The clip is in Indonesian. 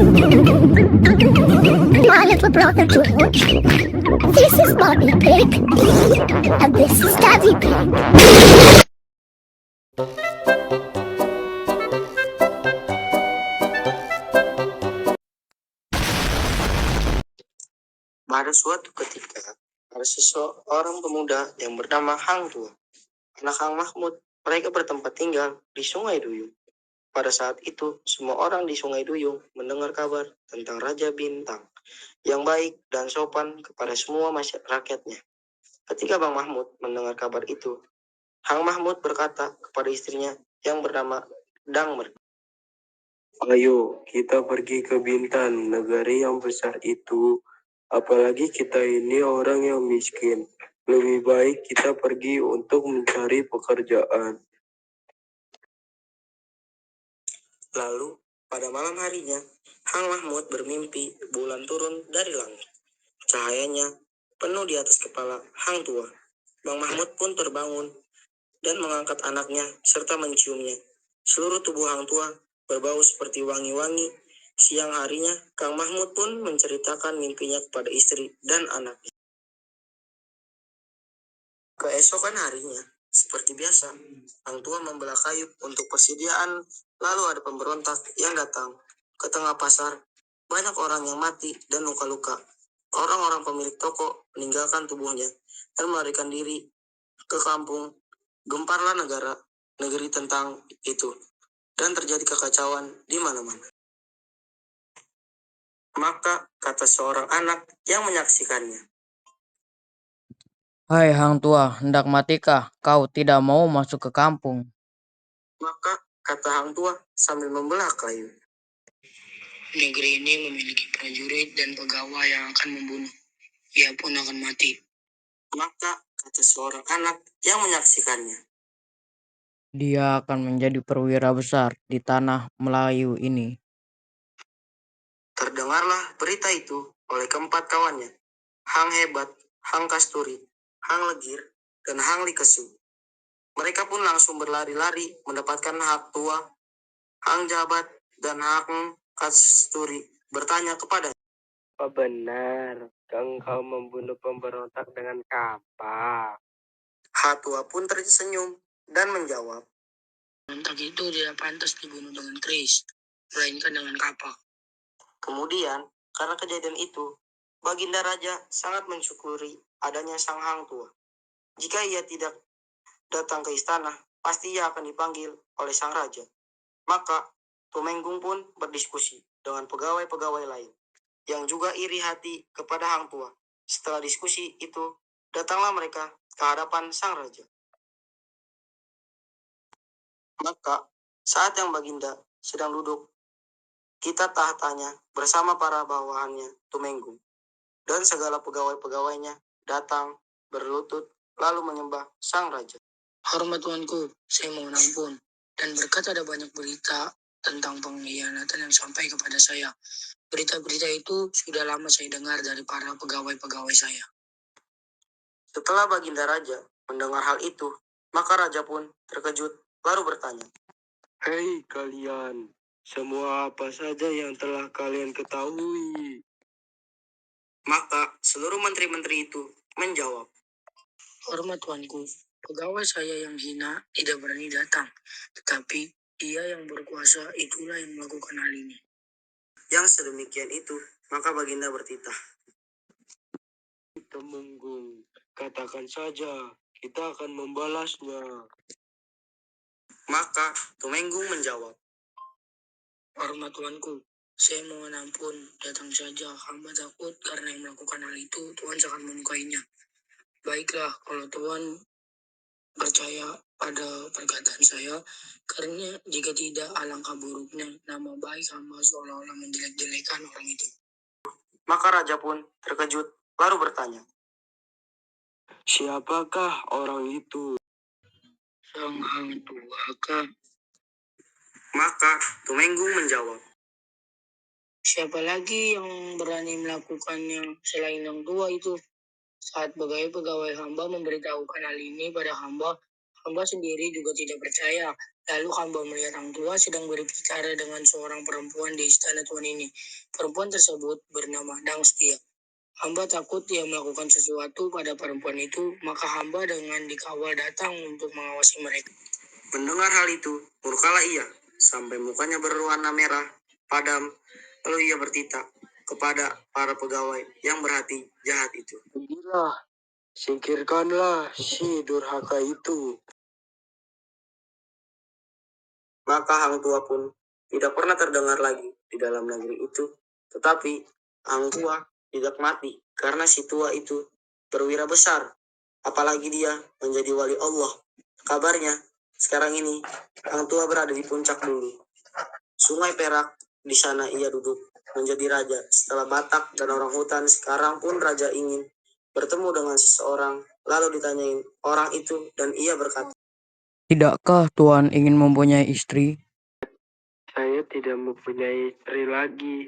My little brother George. This is Mommy Pig. And this is Daddy Pig. Pada suatu ketika, ada seseorang pemuda yang bernama Hang Tua, anak Hang Mahmud. Mereka bertempat tinggal di Sungai Duyung. Pada saat itu, semua orang di Sungai Duyung mendengar kabar tentang Raja Bintang yang baik dan sopan kepada semua rakyatnya. Ketika Bang Mahmud mendengar kabar itu, Hang Mahmud berkata kepada istrinya yang bernama Dangmer, "Ayo, kita pergi ke Bintan, negari yang besar itu. Apalagi kita ini orang yang miskin. Lebih baik kita pergi untuk mencari pekerjaan." Lalu, pada malam harinya, Hang Mahmud bermimpi bulan turun dari langit. Cahayanya penuh di atas kepala Hang Tua. Bang Mahmud pun terbangun dan mengangkat anaknya serta menciumnya. Seluruh tubuh Hang Tua berbau seperti wangi-wangi. Siang harinya, Kang Mahmud pun menceritakan mimpinya kepada istri dan anaknya. Keesokan harinya, seperti biasa, Hang Tua membelah kayu untuk persediaan. Lalu ada pemberontak yang datang ke tengah pasar. Banyak orang yang mati dan luka-luka. Orang-orang pemilik toko meninggalkan tubuhnya dan melarikan diri ke kampung. Gemparlah negeri tentang itu, dan terjadi kekacauan di mana-mana. Maka kata seorang anak yang menyaksikannya, Hai Hang Tua, hendak matikah kau tidak mau masuk ke kampung? Maka kata Hang Tua sambil membelah kayu, negeri ini memiliki prajurit dan pegawai yang akan membunuh. Ia pun akan mati. Maka kata seorang anak yang menyaksikannya, Dia akan menjadi perwira besar di tanah Melayu ini. terdengarlah berita itu oleh keempat kawannya, Hang Hebat, Hang Kasturi, Hang Legir, dan Hang Likesu. Mereka pun langsung berlari-lari mendapatkan Hang Tua. Hang Jabat dan Hang Kasturi bertanya kepada, "Apa benar engkau membunuh pemberontak dengan kapak?" Hang Tua pun tersenyum dan menjawab, "Pemberontak itu tidak pantas dibunuh dengan keris, melainkan dengan kapak." Kemudian, karena kejadian itu, Baginda Raja sangat mensyukuri adanya Sang Hang Tua. Jika ia tidak datang ke istana, pasti ia akan dipanggil oleh Sang Raja. Maka, Tumenggung pun berdiskusi dengan pegawai-pegawai lain yang juga iri hati kepada Hang Tua. Setelah diskusi itu, datanglah mereka ke hadapan Sang Raja. Maka, saat yang Baginda sedang duduk kita tahtanya bersama para bawahannya Tumenggung, dan segala pegawai-pegawainya datang berlutut lalu menyembah Sang Raja. "Hormat tuanku, saya mohon ampun, dan berkat ada banyak berita tentang pengkhianatan yang sampai kepada saya. Berita-berita itu sudah lama saya dengar dari para pegawai-pegawai saya." Setelah Baginda Raja mendengar hal itu, maka Raja pun terkejut lalu bertanya, "Hei kalian, semua apa saja yang telah kalian ketahui?" Maka seluruh menteri-menteri itu menjawab, "Hormat tuanku, pegawai saya yang hina tidak berani datang, tetapi dia yang berkuasa itulah yang melakukan hal ini." Yang sedemikian itu, maka Baginda bertitah, "Tumenggung, katakan saja, kita akan membalasnya." Maka Tumenggung menjawab, "Hormat tuanku, saya mohon ampun, datang saja. Hamba takut karena yang melakukan hal itu Tuhan sangat menyukainya. Baiklah, kalau Tuhan percaya pada perkataan saya, karena jika tidak alangkah buruknya nama baik hamba seolah-olah menjelek-jelekan orang itu." Maka Raja pun terkejut lalu bertanya, "Siapakah orang itu?" "Sang Hang Tua kah?" Maka Tumenggung menjawab, "Siapa lagi yang berani melakukannya selain Hang Tua itu? Saat pegawai-pegawai hamba memberitahukan hal ini pada hamba, hamba sendiri juga tidak percaya Lalu hamba melihat Hang Tua sedang berbicara dengan seorang perempuan di istana Tuhan ini. Perempuan tersebut bernama Dang Setia. Hamba takut dia melakukan sesuatu pada perempuan itu, maka hamba dengan dikawal datang untuk mengawasi mereka. Mendengar hal itu, murkalah ia, sampai mukanya berwarna merah, padam, lalu ia bertitah kepada para pegawai yang berhati jahat itu. Pergilah, singkirkanlah si durhaka itu. Maka Hang Tua pun tidak pernah terdengar lagi di dalam negeri itu. Tetapi Hang Tua tidak mati karena si tua itu berwira besar. Apalagi dia menjadi wali Allah. Kabarnya sekarang ini Hang Tua berada di puncak bumi. Sungai Perak, di sana ia duduk menjadi raja. Setelah Batak dan orang hutan, sekarang pun raja ingin bertemu dengan seseorang. Lalu ditanyain orang itu dan ia berkata, Tidakkah Tuan ingin mempunyai istri? Saya tidak mempunyai istri lagi.